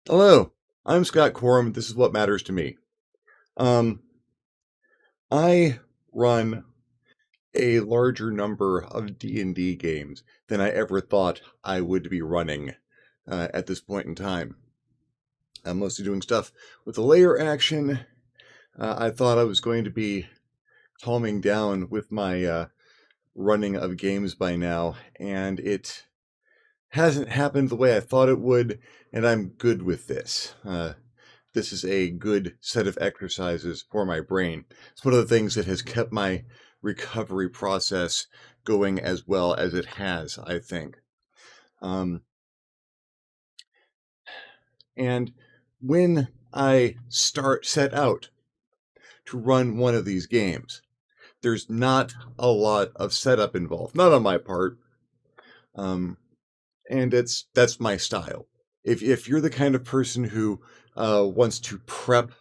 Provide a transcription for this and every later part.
Hello, I'm Scott Corum. This is what matters to me. Um, I run a larger number of D&D games than I ever thought I would be running at this point in time. I'm mostly doing stuff with the layer action. I thought I was going to be calming down with my running of games by now, and it hasn't happened the way I thought it would, and I'm good with this. This is a good set of exercises for my brain. It's one of the things that has kept my recovery process going as well as it has, I think. And when I set out to run one of these games, there's not a lot of setup involved, not on my part. And that's my style. If you're the kind of person who wants to prep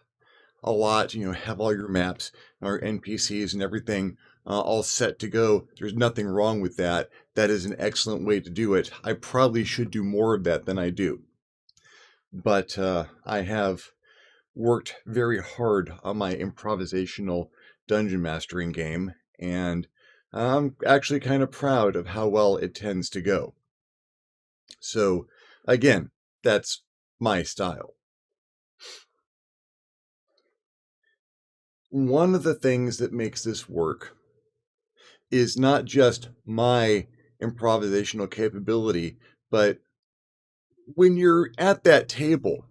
a lot, have all your maps or NPCs and everything all set to go, there's nothing wrong with that. That is an excellent way to do it. I probably should do more of that than I do. But I have worked very hard on my improvisational dungeon mastering game, and I'm actually kind of proud of how well it tends to go. So, again, that's my style. One of the things that makes this work is not just my improvisational capability, but when you're at that table,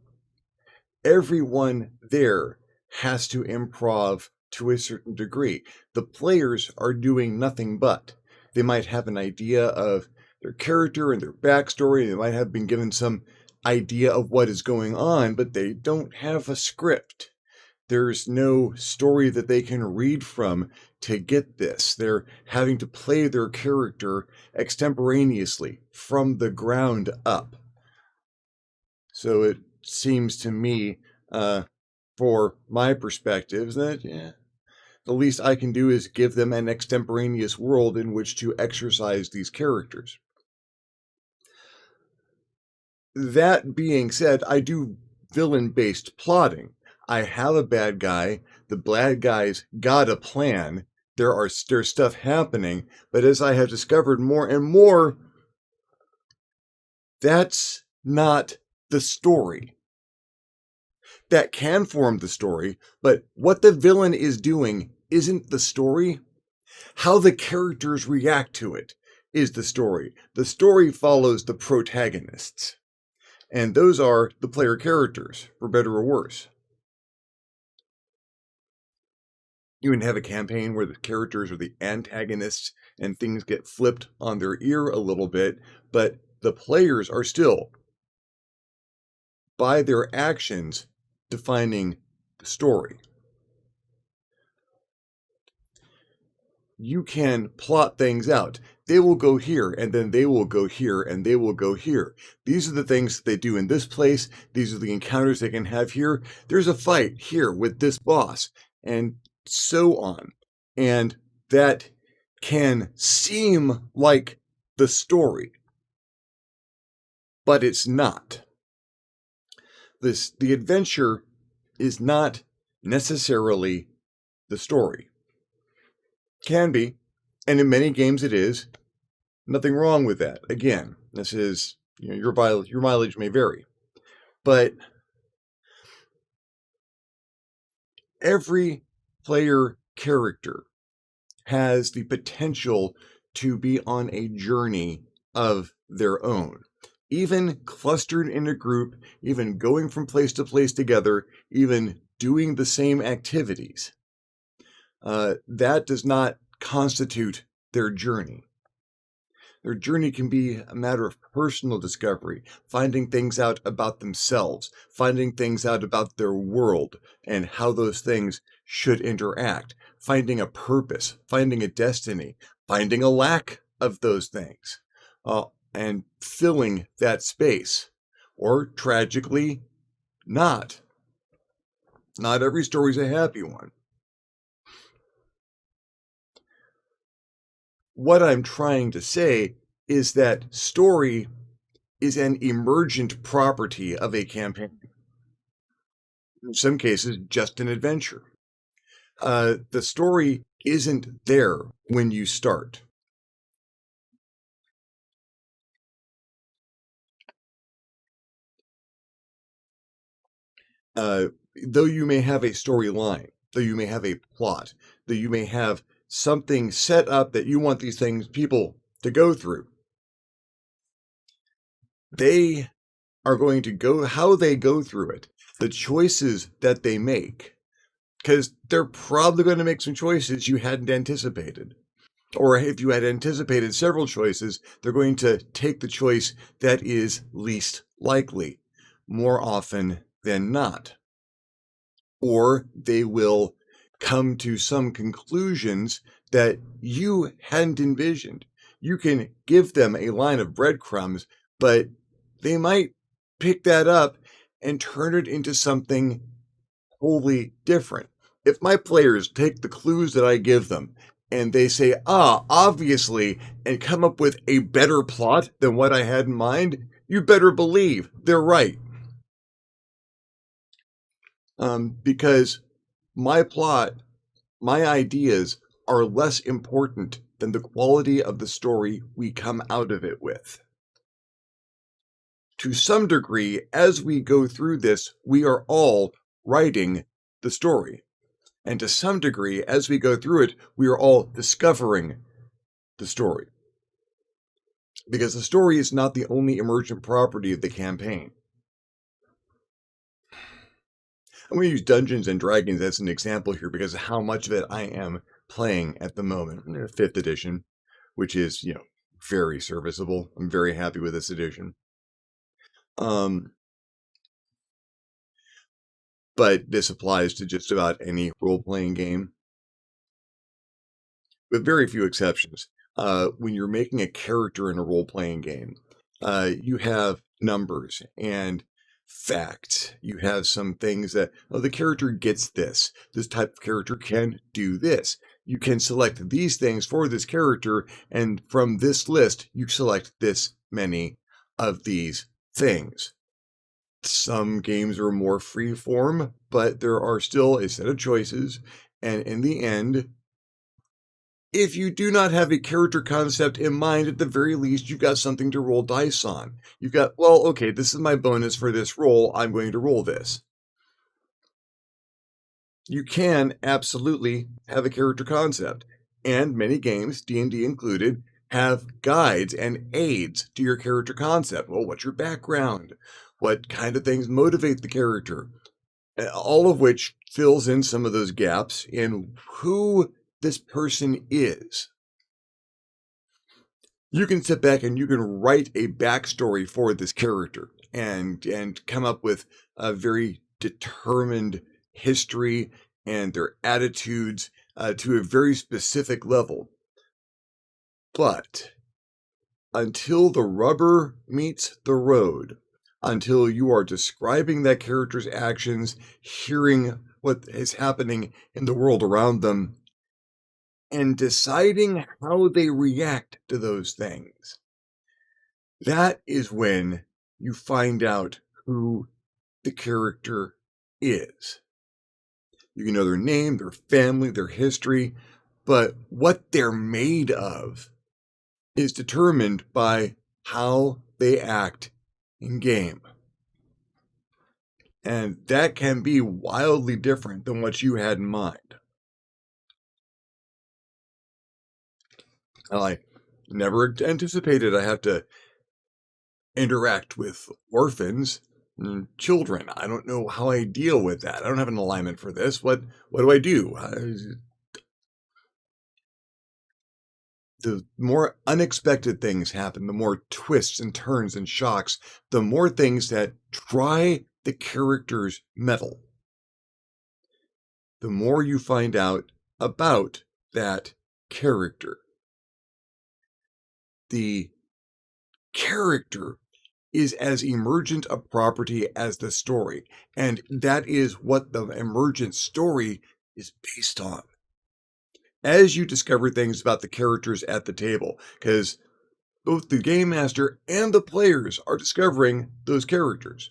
everyone there has to improv to a certain degree. The players are doing nothing but. They might have an idea of their character and their backstory. They might have been given some idea of what is going on, but they don't have a script. There's no story that they can read from to get this. They're having to play their character extemporaneously from the ground up. So it seems to me, for my perspectives, that the least I can do is give them an extemporaneous world in which to exercise these characters. That being said, I do villain-based plotting. I have a bad guy. The bad guy's got a plan. There's stuff happening, but as I have discovered more and more, that's not the story. That can form the story, but what the villain is doing isn't the story. How the characters react to it is the story. The story follows the protagonists, and those are the player characters, for better or worse. You can have a campaign where the characters are the antagonists and things get flipped on their ear a little bit, but the players are still, by their actions, defining the story. You can plot things out. They will go here, and then they will go here, and they will go here. These are the things that they do in this place. These are the encounters they can have here. There's a fight here with this boss, and so on. And that can seem like the story, but it's not. The adventure is not necessarily the story. Can be, and in many games it is. Nothing wrong with that. Again, this is, your mileage may vary. But every player character has the potential to be on a journey of their own. Even clustered in a group, even going from place to place together, even doing the same activities. That does not constitute their journey. Their journey can be a matter of personal discovery, finding things out about themselves, finding things out about their world and how those things should interact, finding a purpose, finding a destiny, finding a lack of those things, and filling that space, or tragically, not. Not every story's a happy one. What I'm trying to say is that story is an emergent property of a campaign. In some cases, just an adventure. The story isn't there when you start. Uh, though you may have a storyline, though you may have a plot, though you may have something set up that you want these things people to go through, they are going to go how they go through it, the choices that they make, because they're probably going to make some choices you hadn't anticipated. Or if you had anticipated several choices, they're going to take the choice that is least likely more often than not. Or they will come to some conclusions that you hadn't envisioned. You can give them a line of breadcrumbs, but they might pick that up and turn it into something wholly different. If my players take the clues that I give them and they say, obviously, and come up with a better plot than what I had in mind, you better believe they're right. Because my plot, my ideas are less important than the quality of the story we come out of it with. To some degree, as we go through this, we are all writing the story. And to some degree, as we go through it, we are all discovering the story. Because the story is not the only emergent property of the campaign. I'm going to use Dungeons and Dragons as an example here because of how much of it I am playing at the moment. 5th edition, which is, very serviceable. I'm very happy with this edition. But this applies to just about any role-playing game, with very few exceptions. When you're making a character in a role-playing game, you have numbers and facts. You have some things that, the character gets this. This type of character can do this. You can select these things for this character, and from this list, you select this many of these things. Some games are more free form, but there are still a set of choices, and in the end, if you do not have a character concept in mind, at the very least, you've got something to roll dice on. You've got, okay, this is my bonus for this roll. I'm going to roll this. You can absolutely have a character concept. And many games, D&D included, have guides and aids to your character concept. Well, what's your background? What kind of things motivate the character? All of which fills in some of those gaps in who this person is. You can sit back and you can write a backstory for this character and come up with a very determined history and their attitudes to a very specific level. But until the rubber meets the road, until you are describing that character's actions, hearing what is happening in the world around them, and deciding how they react to those things, that is when you find out who the character is. You can know their name, their family, their history, but what they're made of is determined by how they act in game. And that can be wildly different than what you had in mind. I never anticipated I have to interact with orphans and children. I don't know how I deal with that. I don't have an alignment for this. What do I do? The more unexpected things happen, the more twists and turns and shocks, the more things that try the character's mettle, the more you find out about that character. The character is as emergent a property as the story, and that is what the emergent story is based on. As you discover things about the characters at the table, because both the game master and the players are discovering those characters.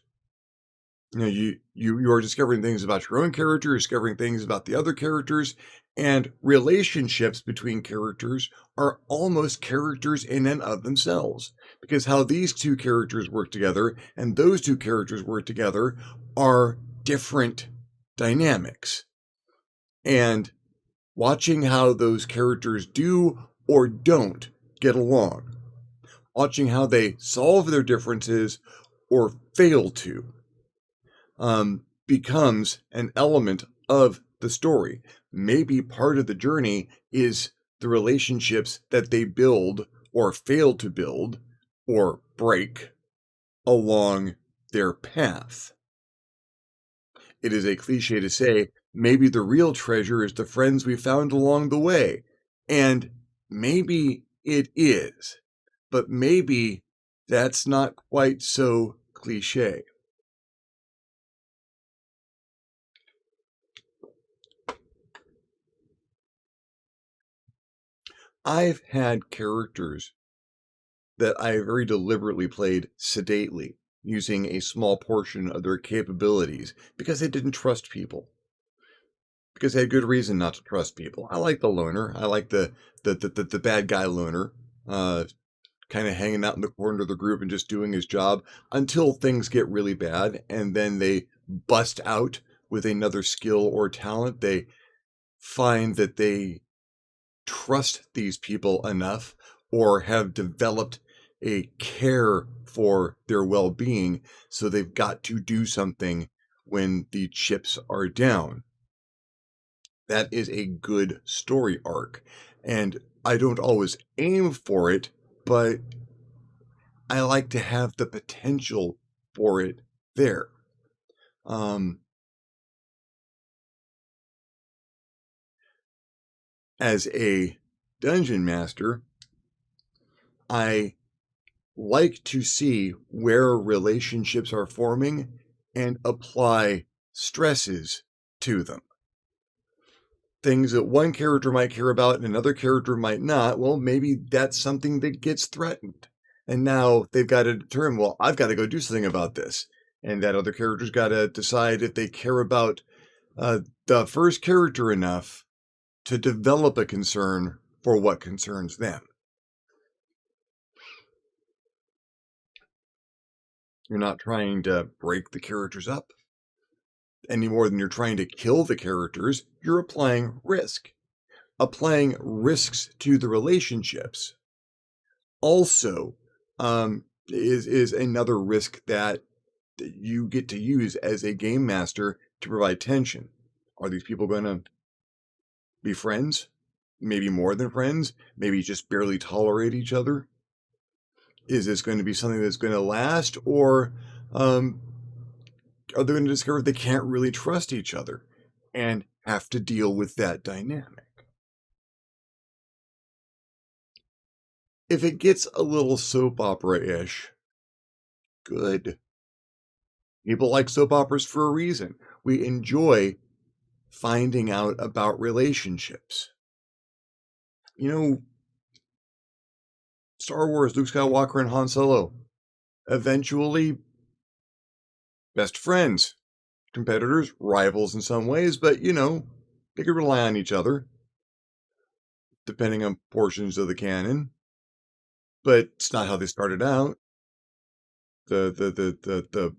You are discovering things about your own character, you're discovering things about the other characters, and relationships between characters are almost characters in and of themselves. Because how these two characters work together and those two characters work together are different dynamics. And watching how those characters do or don't get along, watching how they solve their differences or fail to, becomes an element of the story. Maybe part of the journey is the relationships that they build or fail to build or break along their path. It is a cliche to say, maybe the real treasure is the friends we found along the way. And maybe it is, but maybe that's not quite so cliche. I've had characters that I very deliberately played sedately, using a small portion of their capabilities because they didn't trust people. Because they had good reason not to trust people. I like the loner. I like the bad guy loner, kind of hanging out in the corner of the group and just doing his job until things get really bad, and then they bust out with another skill or talent. They find that they trust these people enough or have developed a care for their well-being, so they've got to do something when the chips are down. That is a good story arc, and I don't always aim for it, but I like to have the potential for it there. Um, as a dungeon master, I like to see where relationships are forming and apply stresses to them. Things that one character might care about and another character might not, well, maybe that's something that gets threatened. And now they've got to determine, well, I've got to go do something about this. And that other character's got to decide if they care about the first character enough to develop a concern for what concerns them. You're not trying to break the characters up any more than you're trying to kill the characters. You're applying risk. Applying risks to the relationships also is another risk that you get to use as a game master to provide tension. Are these people going to be friends? Maybe more than friends? Maybe just barely tolerate each other? Is this going to be something that's going to last, or are they going to discover they can't really trust each other and have to deal with that dynamic? If it gets a little soap opera-ish, good. People like soap operas for a reason. We enjoy finding out about relationships. You know, Star Wars, Luke Skywalker and Han Solo, eventually best friends, competitors, rivals in some ways, but they could rely on each other, depending on portions of the canon. But it's not how they started out. The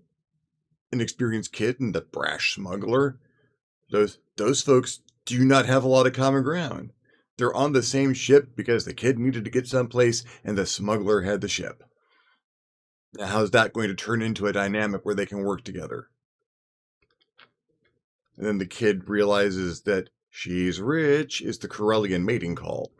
inexperienced kid and the brash smuggler, those folks do not have a lot of common ground. They're on the same ship because the kid needed to get someplace and the smuggler had the ship. Now, how's that going to turn into a dynamic where they can work together? And then the kid realizes that she's rich is the Corellian mating call.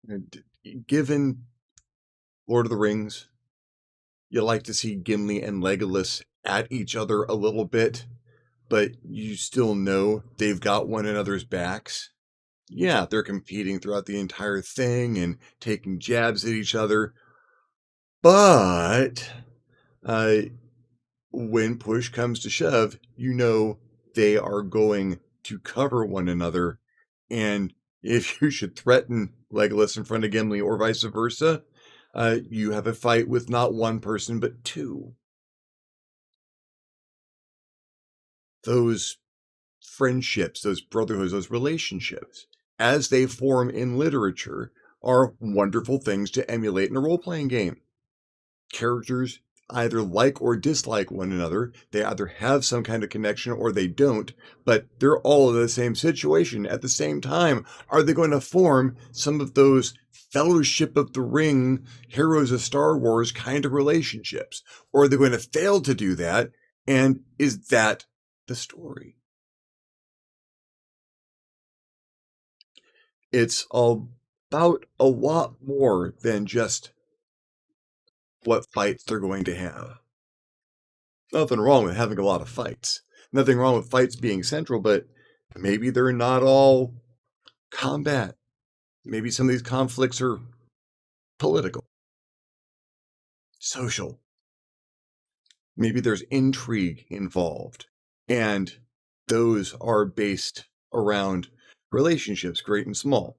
And given Lord of the Rings, you like to see Gimli and Legolas at each other a little bit, but you still know they've got one another's backs. Yeah, they're competing throughout the entire thing and taking jabs at each other. But when push comes to shove, they are going to cover one another and If you should threaten Legolas in front of Gimli or vice versa, you have a fight with not one person, but two. Those friendships, those brotherhoods, those relationships, as they form in literature, are wonderful things to emulate in a role playing game. Characters either like or dislike one another. They either have some kind of connection or they don't, but they're all in the same situation. At the same time, are they going to form some of those Fellowship of the Ring, Heroes of Star Wars kind of relationships? Or are they going to fail to do that? And is that the story? It's about a lot more than just what fights they're going to have. Nothing wrong with having a lot of fights. Nothing wrong with fights being central, but maybe they're not all combat. Maybe some of these conflicts are political, social. Maybe there's intrigue involved. And those are based around relationships, great and small.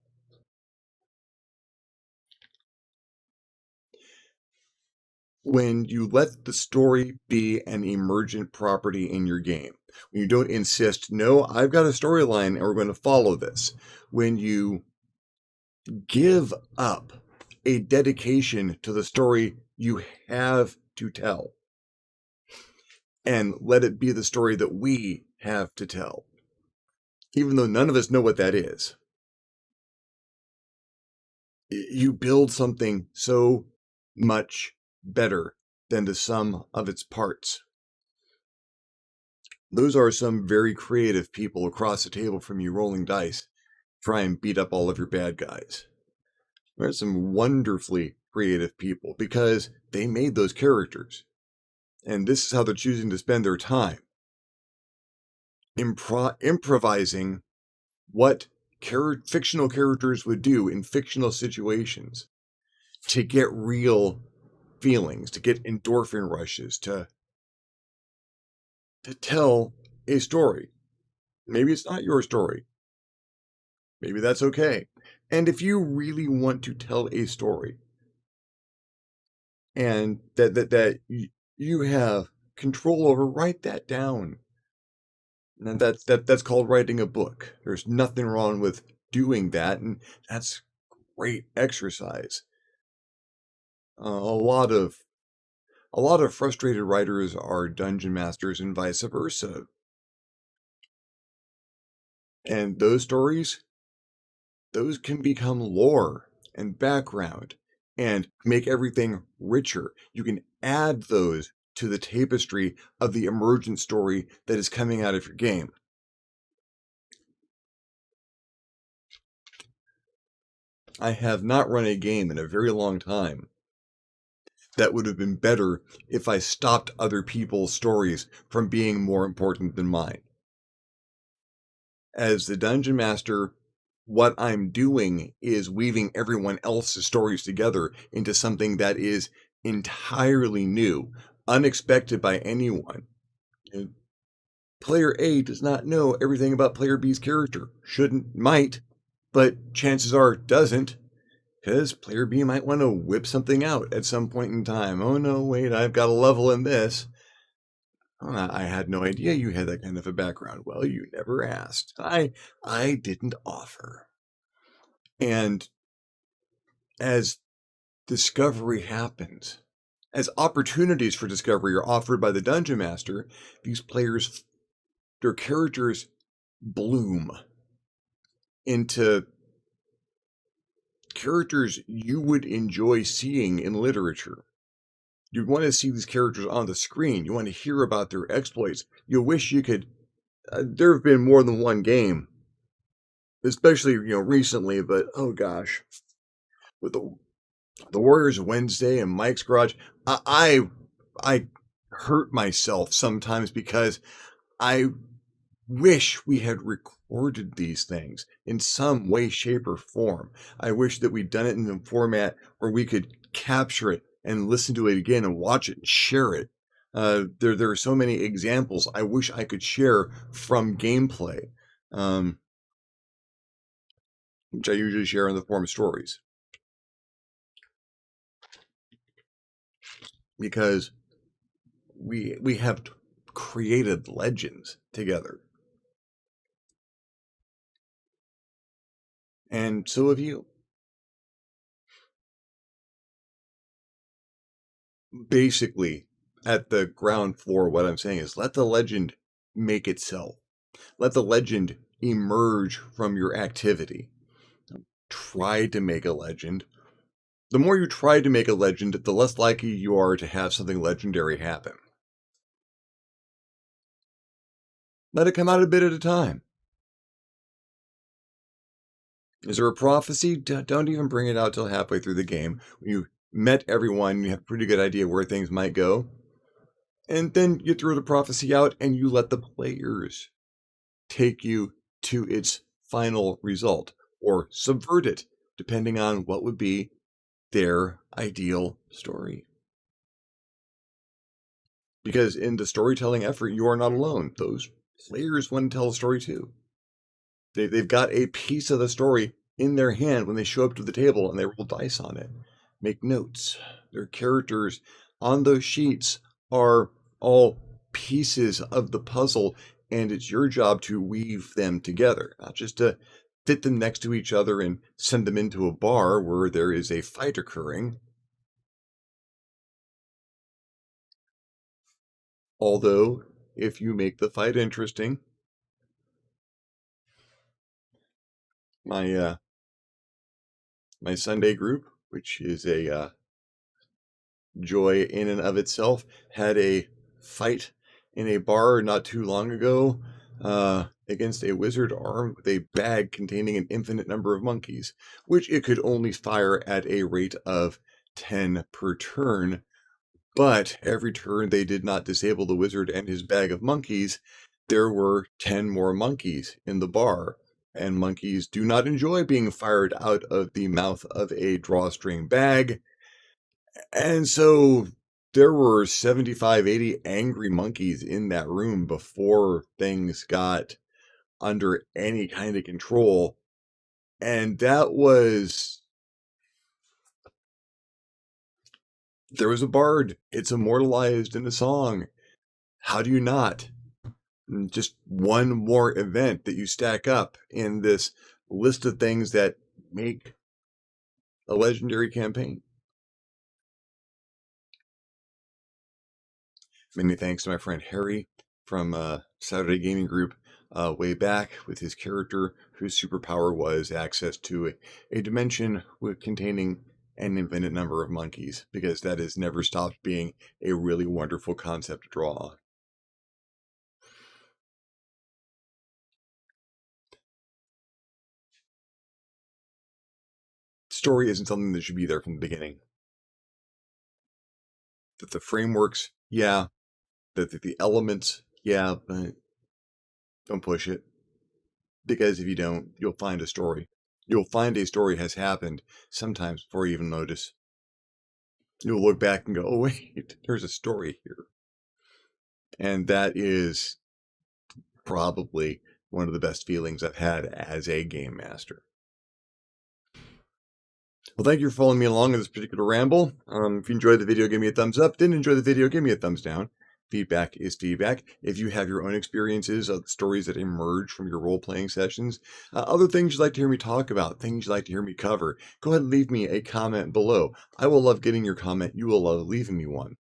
When you let the story be an emergent property in your game, when you don't insist, no, I've got a storyline and we're going to follow this. When you give up a dedication to the story you have to tell and let it be the story that we have to tell, even though none of us know what that is. You build something so much better than the sum of its parts. Those are some very creative people across the table from you rolling dice. Try and beat up all of your bad guys. There's some wonderfully creative people because they made those characters. And this is how they're choosing to spend their time. Improvising what fictional characters would do in fictional situations to get real feelings, to get endorphin rushes, to tell a story. Maybe it's not your story. Maybe that's okay. And if you really want to tell a story and that you have control over, write that down. And that's called writing a book. There's nothing wrong with doing that, and that's great exercise. A lot of frustrated writers are dungeon masters and vice versa. And those stories, those can become lore and background and make everything richer. You can add those to the tapestry of the emergent story that is coming out of your game. I have not run a game in a very long time that would have been better if I stopped other people's stories from being more important than mine. As the dungeon master, what I'm doing is weaving everyone else's stories together into something that is entirely new, unexpected by anyone. And player A does not know everything about player B's character. Shouldn't, might, but chances are doesn't. Because player B might want to whip something out at some point in time. Oh no, wait, I've got a level in this. Oh, I had no idea you had that kind of a background. Well, you never asked. I didn't offer. And as discovery happens, as opportunities for discovery are offered by the dungeon master, these players, their characters bloom into characters you would enjoy seeing in literature. You want to see these characters on the screen. You want to hear about their exploits. You wish you could. There have been more than one game, especially recently. But oh gosh, with the Warriors Wednesday and Mike's Garage, I hurt myself sometimes because I wish we had recorded these things in some way, shape, or form. I wish that we'd done it in a format where we could capture it and listen to it again and watch it and share it. There are so many examples I wish I could share from gameplay. which I usually share in the form of stories. Because we have created legends together. And so have you. Basically, at the ground floor, what I'm saying is let the legend make itself. Let the legend emerge from your activity. Try to make a legend. The more you try to make a legend, the less likely you are to have something legendary happen. Let it come out a bit at a time. Is there a prophecy? Don't even bring it out till halfway through the game. When you've met everyone, you have a pretty good idea where things might go. And then you throw the prophecy out and you let the players take you to its final result or subvert it, depending on what would be their ideal story. Because in the storytelling effort, you are not alone. Those players want to tell a story too. They've got a piece of the story in their hand when they show up to the table and they roll dice on it. Make notes. Their characters on those sheets are all pieces of the puzzle, and it's your job to weave them together, not just to fit them next to each other and send them into a bar where there is a fight occurring. Although, if you make the fight interesting, my Sunday group, which is a joy in and of itself, had a fight in a bar not too long ago against a wizard armed with a bag containing an infinite number of monkeys, which it could only fire at a rate of 10 per turn. But every turn they did not disable the wizard and his bag of monkeys, there were 10 more monkeys in the bar. And monkeys do not enjoy being fired out of the mouth of a drawstring bag. And so there were 75, 80 angry monkeys in that room before things got under any kind of control. And there was a bard. It's immortalized in a song. How do you not? Just one more event that you stack up in this list of things that make a legendary campaign. Many thanks to my friend Harry from Saturday Gaming Group way back with his character whose superpower was access to a dimension containing an infinite number of monkeys, because that has never stopped being a really wonderful concept to draw on. Story isn't something that should be there from the beginning. That the frameworks, yeah. That the elements, yeah, but don't push it. Because if you don't, you'll find a story. You'll find a story has happened sometimes before you even notice. You'll look back and go, oh, wait, there's a story here. And that is probably one of the best feelings I've had as a game master. Well, thank you for following me along in this particular ramble. If you enjoyed the video, give me a thumbs up. Didn't enjoy the video, give me a thumbs down. Feedback is feedback. If you have your own experiences of stories that emerge from your role-playing sessions, other things you'd like to hear me talk about, things you'd like to hear me cover, go ahead and leave me a comment below. I will love getting your comment. You will love leaving me one.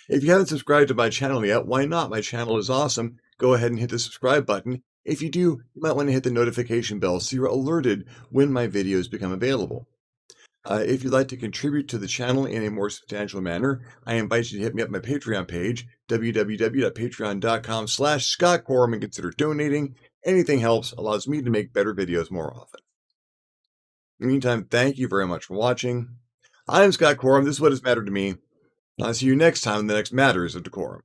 If you haven't subscribed to my channel yet, why not? My channel is awesome. Go ahead and hit the subscribe button. If you do, you might want to hit the notification bell so you're alerted when my videos become available. If you'd like to contribute to the channel in a more substantial manner, I invite you to hit me up my Patreon page, www.patreon.com/ScottCorum, and consider donating. Anything helps, allows me to make better videos more often. In the meantime, thank you very much for watching. I'm Scott Corum. This is what has mattered to me. I'll see you next time in the next Matters of DeCorum.